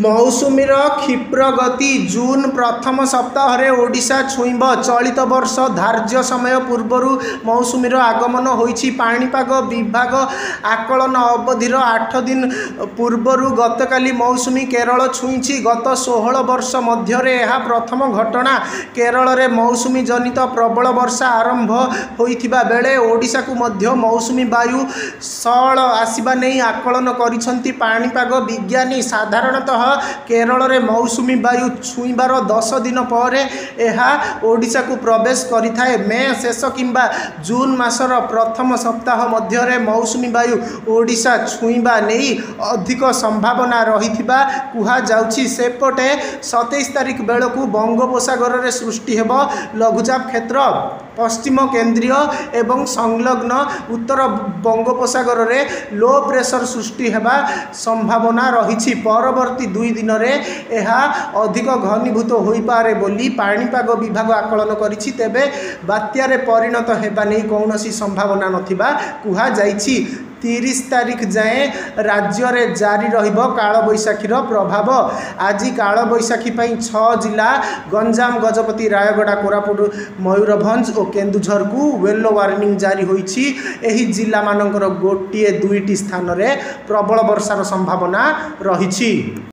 मौसुमीर क्षिप्र गति जून प्रथम सप्ताह ओडिशा छुईब। चलित वर्ष धार्य समय पूर्वर मौसुमीर आगमन होइछि। पाणीपाग विभाग आकलन अवधिर 8 दिन पूर्वर गतकाली मौसुमी केरल छुईछि। गत 16 वर्ष मध्यरे यह प्रथम घटना। केरल में मौसुमी जनित प्रबल वर्षा आरंभ होइथिबा बेले ओडिशा को मध्य मौसुमी वायु सळ आसिबा नै आकलन करिसंती पाणीपाग विज्ञानी। साधारणतः केरल में मौसुमी वायु छुईबार 10 दिन पर यह ओडिशा को प्रवेश करिथाए। मे शेष किंबा जून मासर प्रथम सप्ताह मध्य मौसुमी वायु ओडिशा छुईबा नहीं अधिक संभावना रहिथिबा कुहा जाउछि। सेपटे 27 तारिख बेलू बंगोपसागर में सृष्टि हेब लघुचाप क्षेत्र। पश्चिम केंद्रीय एवं संलग्न उत्तर बंगोपसागर में लो प्रेशर सृष्टि हेबा संभावना रही। परवर्ती 2 दिन में यह अधिक घनीभूत हो पारे बोली पाणीपाग विभाग आकलन करिछि। तेबे बात्यारे परिणत हेबा नै कौनसी संभावना नथिबा कुहा जाइछि। 30 तारिख जाए राज्य में जारी रहिब कालबैशाखीर प्रभाव। आज कालबैशाखी 6 जिला गंजाम गजपति रायगड़ा कोरापुट मयूरभंज और केन्दुझर को येलो वार्निंग जारी होइछि। एही जिला मानकर गोटे 2टी स्थान में प्रबल वर्षार संभावना रही।